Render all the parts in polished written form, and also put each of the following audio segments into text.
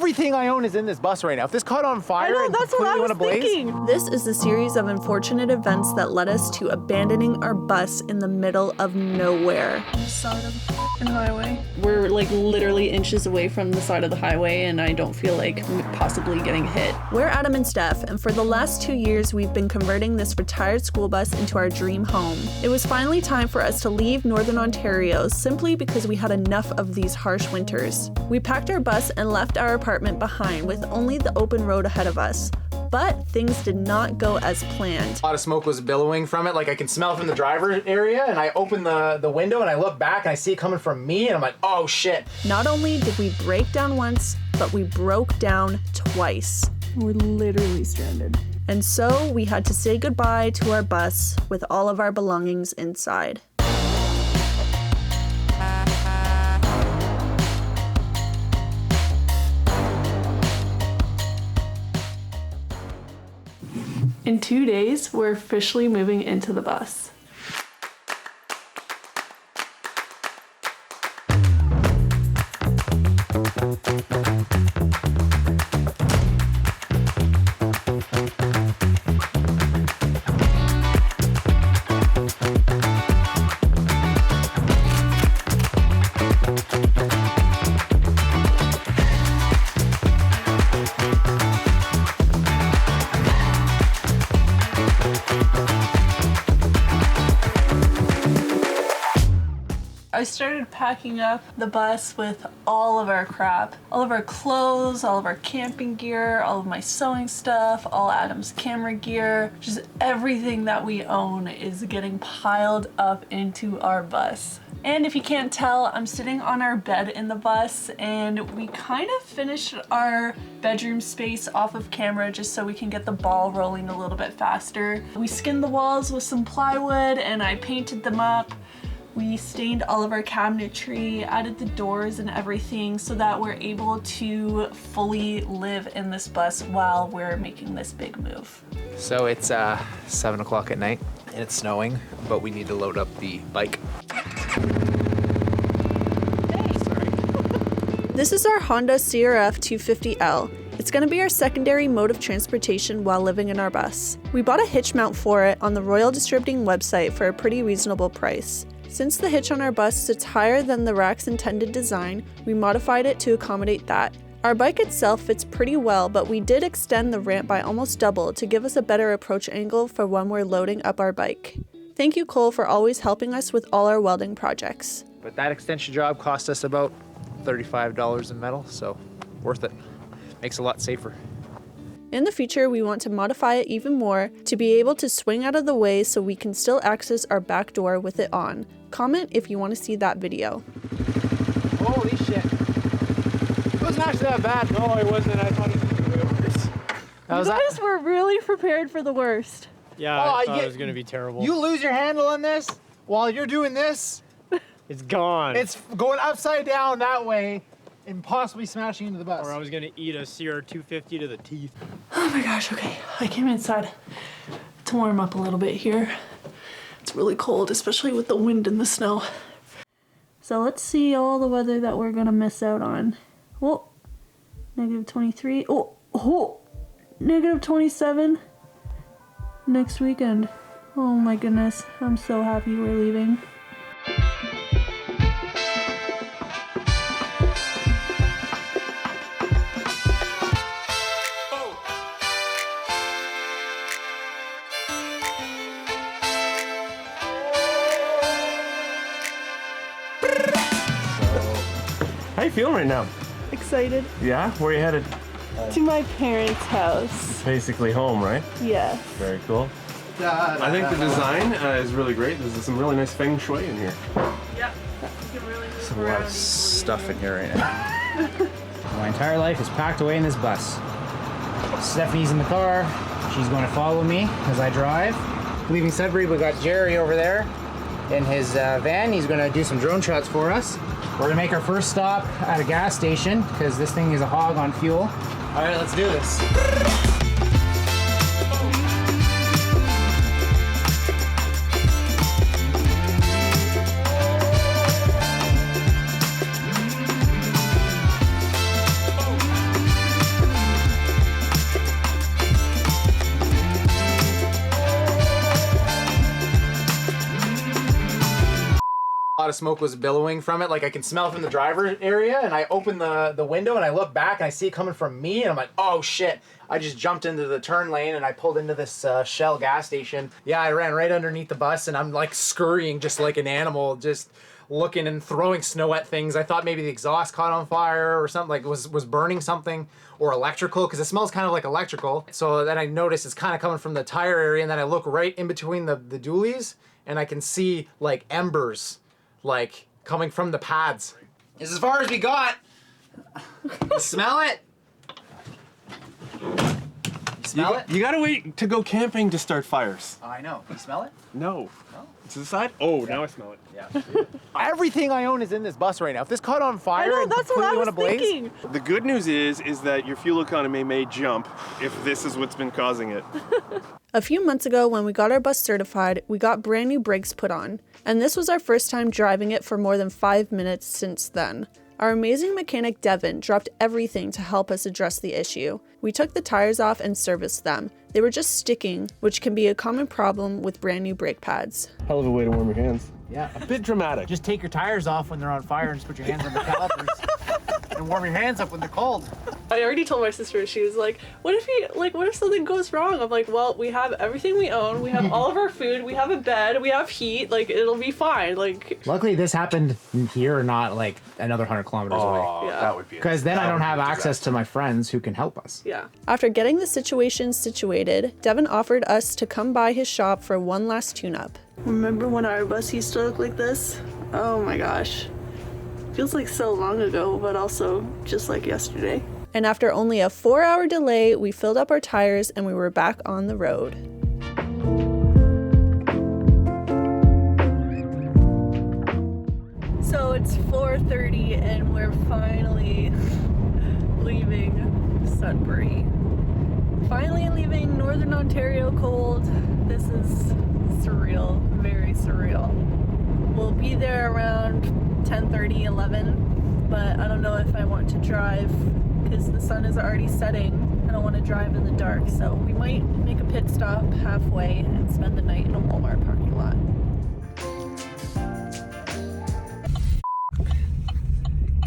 everything I own is in this bus right now. If this caught on fire, I know, and that's what I completely was went ablaze, thinking. This is the series of unfortunate events that led us to abandoning our bus in the middle of nowhere. Side of the highway. We're like literally inches away from the side of the highway, and I don't feel like possibly getting hit. We're Adam and Steph, and for the last 2 years, we've been converting this retired school bus into our dream home. It was finally time for us to leave Northern Ontario simply because we had enough of these harsh winters. We packed our bus and left our apartment behind with only the open road ahead of us. But things did not go as planned. a lot of smoke was billowing from it. Like I can smell it from the driver's area, and I open the window and I look back and I see it coming from me, and I'm like, oh shit. Not only did we break down once, but we broke down twice. We're literally stranded. And so we had to say goodbye to our bus with all of our belongings inside. In 2 days, we're officially moving into the bus. I started packing up the bus with all of our crap. All of our clothes, all of our camping gear, all of my sewing stuff, all Adam's camera gear. Just everything that we own is getting piled up into our bus. And if you can't tell, I'm sitting on our bed in the bus, and we kind of finished our bedroom space off of camera just so we can get the ball rolling a little bit faster. We skinned the walls with some plywood and I painted them up. We stained all of our cabinetry, added the doors and everything so that we're able to fully live in this bus while we're making this big move. So it's 7 o'clock at night and it's snowing, but we need to load up the bike. This is our Honda CRF 250L. It's going to be our secondary mode of transportation while living in our bus. We bought a hitch mount for it on the Royal Distributing website for a pretty reasonable price. Since the hitch on our bus sits higher than the rack's intended design, we modified it to accommodate that. Our bike itself fits pretty well, but we did extend the ramp by almost double to give us a better approach angle for when we're loading up our bike. Thank you, Cole, for always helping us with all our welding projects. But that extension job cost us about $35 in metal, so worth it. Makes it a lot safer. In the future, we want to modify it even more to be able to swing out of the way so we can still access our back door with it on. Comment if you want to see that video. Holy shit. It wasn't actually that bad. No, it wasn't. I thought it was going to be worse. You guys were really prepared for the worst. Yeah, I thought it was going to be terrible. You lose your handle on this while you're doing this. It's gone. It's going upside down that way and possibly smashing into the bus. Or I was going to eat a CR250 to the teeth. Oh my gosh, okay. I came inside to warm up a little bit here. It's really cold, especially with the wind and the snow. So let's see all the weather that we're gonna miss out on. Oh, -23. Oh, -27 next weekend. Oh my goodness, I'm so happy we're leaving. How you feeling right now? Excited. Yeah? Where are you headed? To my parents' house. Basically home, right? Yes. Very cool. I think the design is really great. There's some really nice feng shui in here. Yep. You can really move A lot around. of stuff in here right now. My entire life is packed away in this bus. Stephanie's in the car. She's going to follow me as I drive. Leaving Sudbury, we got Jerry over there in his van. He's going to do some drone shots for us. We're going to make our first stop at a gas station because this thing is a hog on fuel. All right, let's do this. lot of smoke was billowing from it. Like I can smell it from the driver area, and I open the window and I look back and I see it coming from me, and I'm like, oh shit. I just jumped into the turn lane and I pulled into this Shell gas station. Yeah, I ran right underneath the bus and I'm like scurrying just like an animal, just looking and throwing snow at things. I thought maybe the exhaust caught on fire or something, like was burning something, or electrical, because it smells kind of like electrical. So then I noticed it's kind of coming from the tire area, and then I look right in between the dualies and I can see like embers like coming from the pads. This is as far as we got. You smell it? Smell it? You gotta wait to go camping to start fires. Oh, I know. Can you smell it? No. To the side? Oh, now I smell it. Yeah. Everything I own is in this bus right now. If this caught on fire I know, and that's what I completely was went ablaze, thinking. The good news is that your fuel economy may jump if this is what's been causing it. A few months ago, when we got our bus certified, we got brand new brakes put on, and this was our first time driving it for more than 5 minutes since then. Our amazing mechanic Devon dropped everything to help us address the issue. We took the tires off and serviced them. They were just sticking, which can be a common problem with brand new brake pads. Hell of a way to warm your hands. yeah, A bit dramatic. just take your tires off when they're on fire and just put your hands on the calipers and warm your hands up when they're cold. I already told my sister, she was like, what if something goes wrong? I'm like, well, we have everything we own, we have all of our food, we have a bed, we have heat, like, it'll be fine, like. Luckily, this happened here, not like another 100 kilometers away. Yeah. That would be Because then I don't have access access to my friends who can help us. Yeah. After getting the situation situated, Devon offered us to come by his shop for one last tune-up. Remember when our bus used to look like this? Oh my gosh. Feels like so long ago, but also just like yesterday. And after only a 4-hour delay, we filled up our tires and we were back on the road. So it's 4:30 and we're finally leaving Sudbury. Finally leaving Northern Ontario cold. This is surreal, very surreal. We'll be there around 10:30, 11, but I don't know if I want to drive because the sun is already setting. I don't want to drive in the dark, so we might make a pit stop halfway and spend the night in a Walmart parking lot.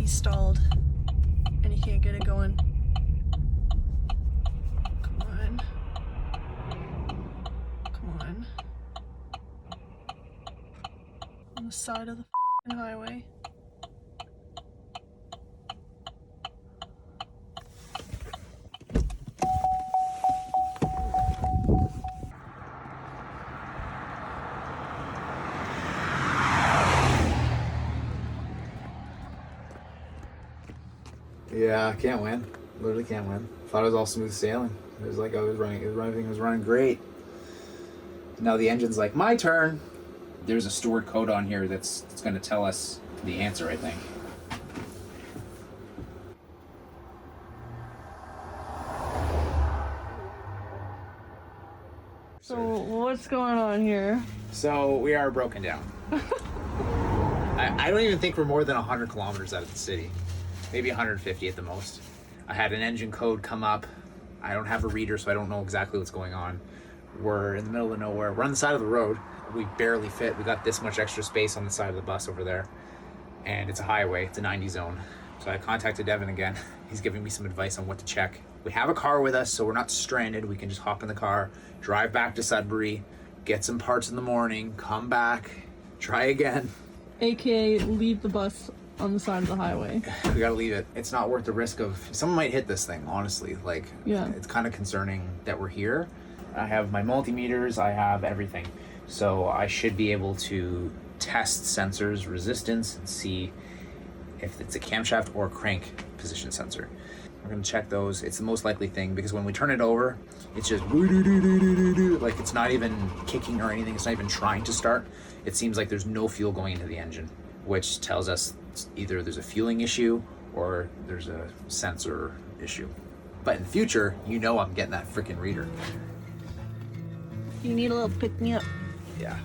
He stalled and he can't get it going. Come on. Come on. On the side of the highway. Yeah, can't win. Literally can't win. Thought it was all smooth sailing. It was like everything was running great. Now the engine's like, my turn. There's a stored code on here that's going to tell us the answer, I think. So what's going on here? So we are broken down. I don't even think we're more than 100 kilometers out of the city. Maybe 150 at the most. I had an engine code come up. I don't have a reader, so I don't know exactly what's going on. We're in the middle of nowhere. We're on the side of the road. We barely fit. We got this much extra space on the side of the bus over there. And it's a highway. It's a 90 zone. So I contacted Devon again. He's giving me some advice on what to check. We have a car with us, so we're not stranded. We can just hop in the car, drive back to Sudbury, get some parts in the morning, come back, try again. AKA leave the bus on the side of the highway. We gotta leave it. It's not worth the risk of someone might hit this thing, honestly. Like, Yeah. It's kind of concerning that we're here. I have my multimeters, I have everything. So I should be able to test sensors resistance and see if it's a camshaft or crank position sensor. We're gonna check those. It's the most likely thing because when we turn it over, it's just like it's not even kicking or anything. It's not even trying to start. It seems like there's no fuel going into the engine, which tells us either there's a fueling issue or there's a sensor issue. But in the future, you know I'm getting that freaking reader. You need a little pick me up. Yeah,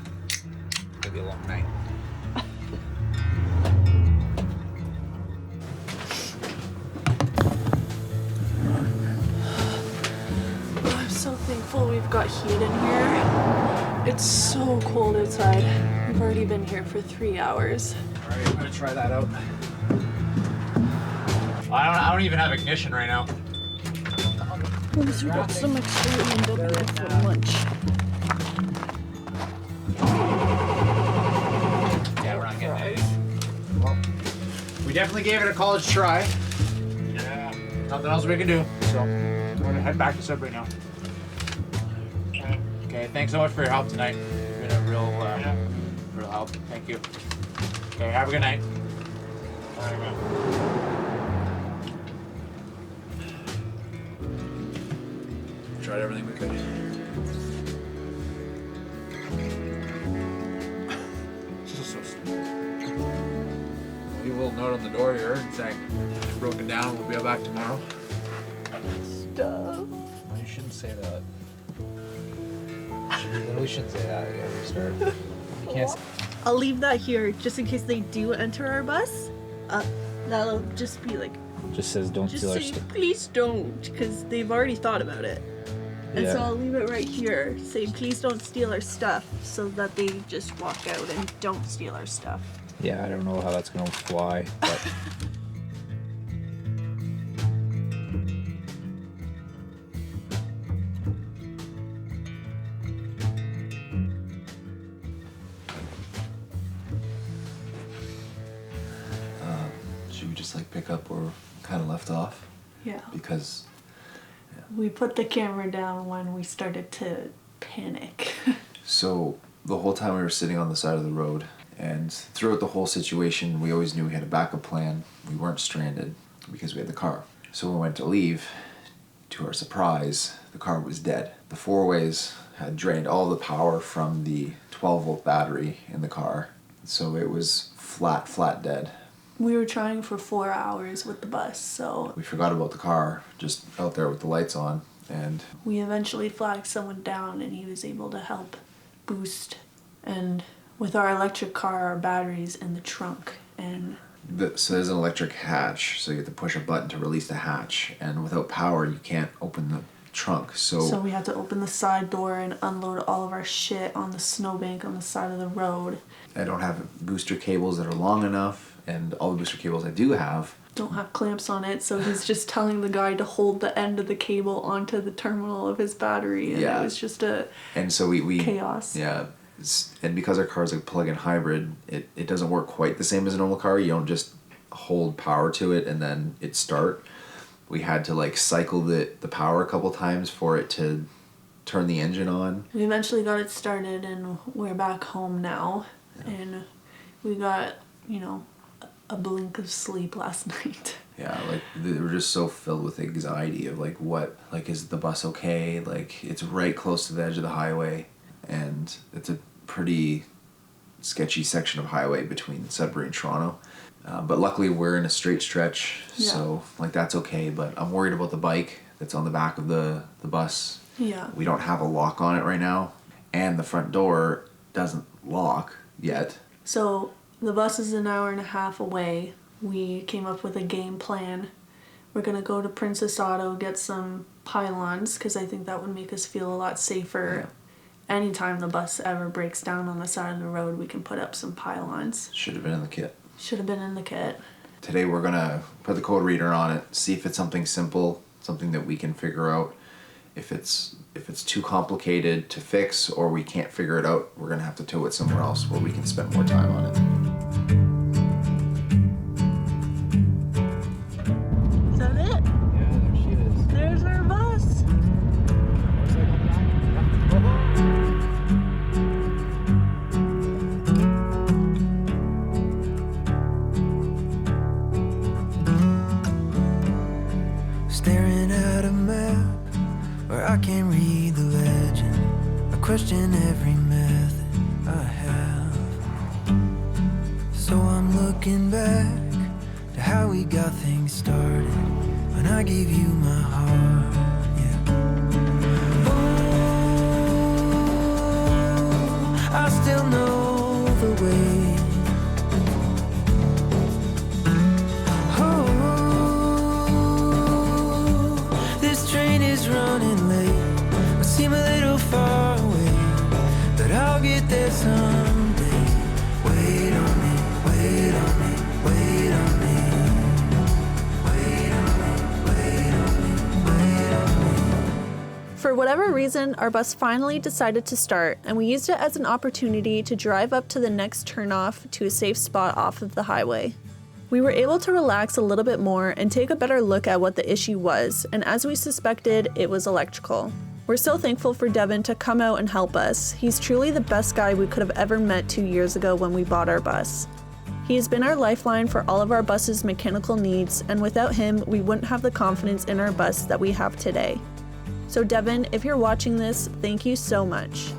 it'll be a long night. I'm so thankful we've got heat in here. It's so cold outside. We've already been here for 3 hours. All right, I'm gonna try that out. I don't even have ignition right now. We got some extra A&W for lunch. Yeah, we're not getting anything. Well, we definitely gave it a college try. Yeah. Nothing else we can do. So we're gonna head back to Sudbury now. Okay, thanks so much for your help tonight. You've been a real help. Thank you. Okay, have a good night. All right, man. Tried everything we could. This is so stupid. Leave a little note on the door here and saying it's broken down. We'll be back tomorrow. Stuff. You shouldn't say that. We shouldn't say that at every start. You can't. I'll leave that here just in case they do enter our bus. That'll just be like, Just says don't just steal our say, stuff. please don't, because they've already thought about it. And so Yeah. I'll leave it right here. Say, please don't steal our stuff, so that they just walk out and don't steal our stuff. Yeah, I don't know how that's gonna fly, but Should we just like pick up where we kind of left off? Yeah. Because We put the camera down when we started to panic. so the whole time we were sitting on the side of the road, and throughout the whole situation, we always knew we had a backup plan. We weren't stranded because we had the car. So when we went to leave, to our surprise, the car was dead. The four-ways had drained all the power from the 12-volt battery in the car. So it was flat dead. We were trying for 4 hours with the bus, so We forgot about the car, just out there with the lights on, and we eventually flagged someone down and he was able to help boost. And with our electric car, our battery's in the trunk, and so there's an electric hatch, so you have to push a button to release the hatch, and without power you can't open the trunk. so we had to open the side door and unload all of our shit on the snowbank on the side of the road. I don't have booster cables that are long enough, and all the booster cables I do have, Don't have clamps on it, so he's just telling the guy to hold the end of the cable onto the terminal of his battery, and Yeah. it was just a and so we chaos. yeah, and because our car is a plug-in hybrid, it doesn't work quite the same as a normal car. You don't just hold power to it and then it start. We had to like cycle the power a couple times for it to turn the engine on. We eventually got it started, and we're back home now, and we got, a blink of sleep last night. Yeah, like they were just so filled with anxiety of like is the bus okay? Like it's right close to the edge of the highway, and it's a pretty sketchy section of highway between Sudbury and Toronto. But luckily we're in a straight stretch, so like that's okay. But I'm worried about the bike that's on the back of the bus. Yeah. We don't have a lock on it right now, and the front door doesn't lock yet. So the bus is an hour and a half away. We came up with a game plan. We're gonna go to Princess Auto, get some pylons, because I think that would make us feel a lot safer. Anytime the bus ever breaks down on the side of the road, we can put up some pylons. Should have been in the kit. Should have been in the kit. Today we're gonna put the code reader on it, see if it's something simple, something that we can figure out. If it's too complicated to fix or we can't figure it out, we're gonna have to tow it somewhere else where we can spend more time on it. Is that it? Yeah, there she is. There's our bus. Staring at a map where I can't read the legend. I question every method I have. So I'm looking back to how we got things started when I gave you my heart. Yeah. Oh, I still know the way. This train is running late. I seem a little far away, but I For whatever reason, our bus finally decided to start, and we used it as an opportunity to drive up to the next turnoff to a safe spot off of the highway. We were able to relax a little bit more and take a better look at what the issue was, and as we suspected, it was electrical. We're so thankful for Devon to come out and help us. He's truly the best guy we could have ever met 2 years ago when we bought our bus. He has been our lifeline for all of our bus's mechanical needs, and without him, we wouldn't have the confidence in our bus that we have today. So Devon, if you're watching this, thank you so much.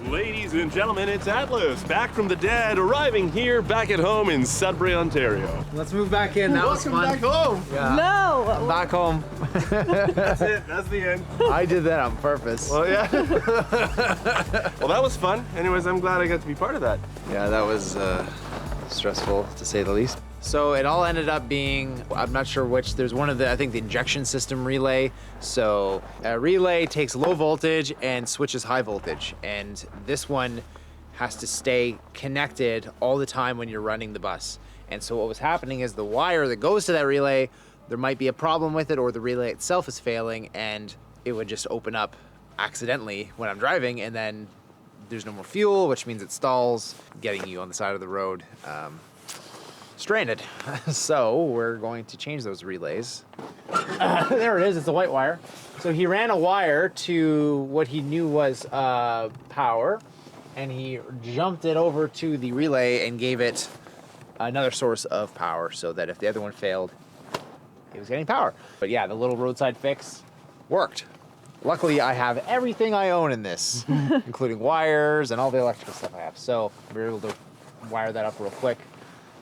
Ladies and gentlemen, it's Atlas, back from the dead, arriving here back at home in Sudbury, Ontario. Let's move back in. That was fun. Back home. Yeah. No! Back home. That's it. That's the end. I did that on purpose. Well, yeah. Well, that was fun. Anyways, I'm glad I got to be part of that. Yeah, that was stressful to say the least. So it all ended up being, I'm not sure which, there's one of the, I think the injection system relay. So a relay takes low voltage and switches high voltage. And this one has to stay connected all the time when you're running the bus. And so what was happening is the wire that goes to that relay, there might be a problem with it or the relay itself is failing and it would just open up accidentally when I'm driving and then there's no more fuel, which means it stalls, getting you on the side of the road. Stranded. So we're going to change those relays. There it is, it's the white wire. So he ran a wire to what he knew was power, and he jumped it over to the relay and gave it another source of power so that if the other one failed, it was getting power. But yeah, the little roadside fix worked. Luckily, I have everything I own in this, including wires and all the electrical stuff I have. So we were able to wire that up real quick.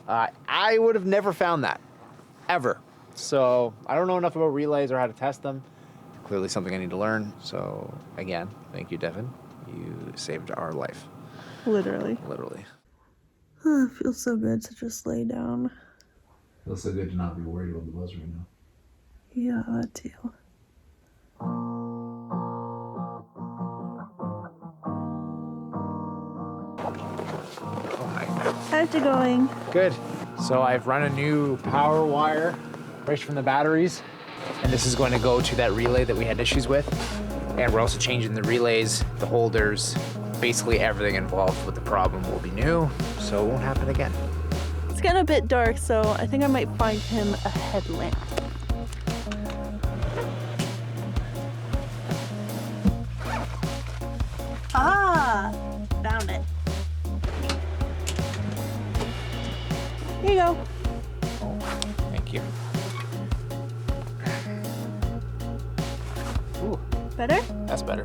I would have never found that, ever. So I don't know enough about relays or how to test them. Clearly something I need to learn. So again, thank you, Devon. You saved our life. Literally. Literally. It feels so good to just lay down. Feels so good to not be worried about the buzz right now. Yeah, that too. How's it going? Good. So I've run a new power wire right from the batteries, and this is going to go to that relay that we had issues with. And we're also changing the relays, the holders, basically everything involved with the problem will be new, so it won't happen again. It's getting a bit dark, so I think I might find him a headlamp. Ah, found it. Here you go. Thank you. Ooh, Better? that's better.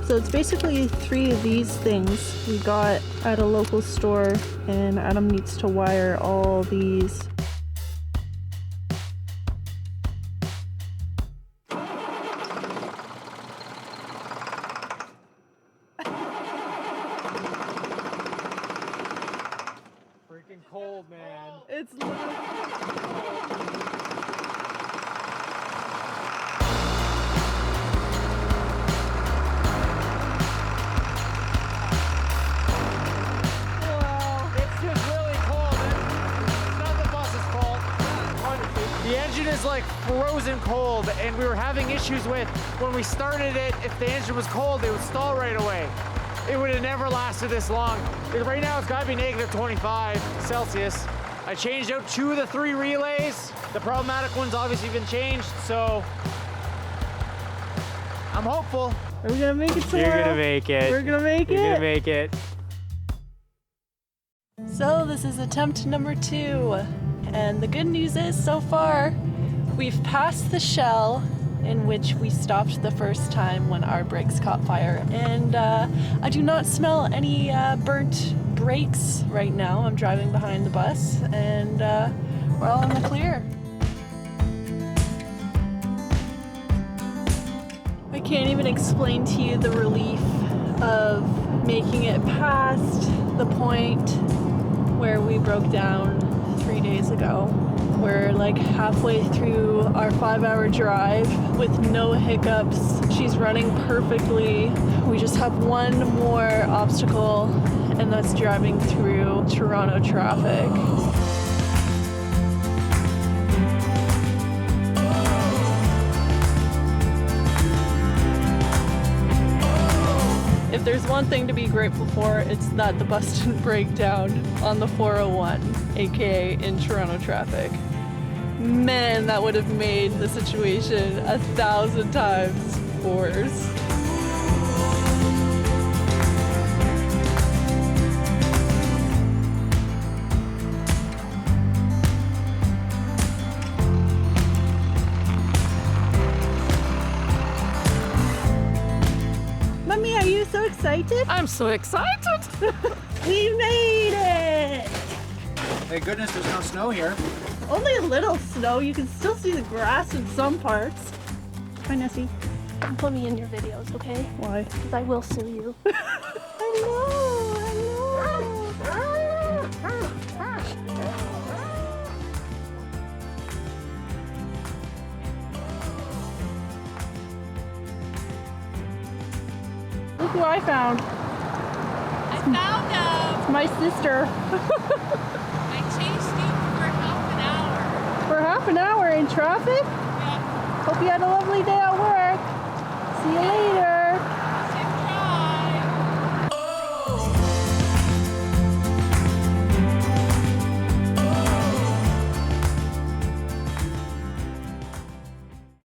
So it's basically 3 of these things we got at a local store, and Adam needs to wire all these. Freaking cold, man. It's literally It's just really cold. It's not the bus's fault. The engine is like frozen cold, and we were having issues with when we started it. If the engine was cold, it would stall right away. It would have never lasted this long. Right now, it's got to be negative 25 Celsius. I changed out 2 of the 3 relays. The problematic one's obviously been changed, so I'm hopeful. Are we gonna make it tomorrow? You're gonna make it. We're gonna make it. You're gonna make it. So this is attempt number 2, and the good news is so far we've passed the shell in which we stopped the first time when our brakes caught fire, and I do not smell any burnt brakes right now. I'm driving behind the bus, and we're all in the clear. I can't even explain to you the relief of making it past the point where we broke down 3 days ago. We're like halfway through our 5-hour drive with no hiccups. She's running perfectly. We just have one more obstacle, and that's driving through Toronto traffic. there's one thing to be grateful for, it's that the bus didn't break down on the 401, aka in Toronto traffic. Man, that would have made the situation 1,000 times worse. Mommy, are you so excited? I'm so excited! We made it! Thank goodness there's no snow here. Only a little snow. You can still see the grass in some parts. Hi, Nessie. Don't put me in your videos, okay? Why? Because I will sue you. I know. Look who I found. I found him. It's my sister. I chased you for half an hour. For half an hour in traffic? Yeah. Hope you had a lovely day at work. See you later.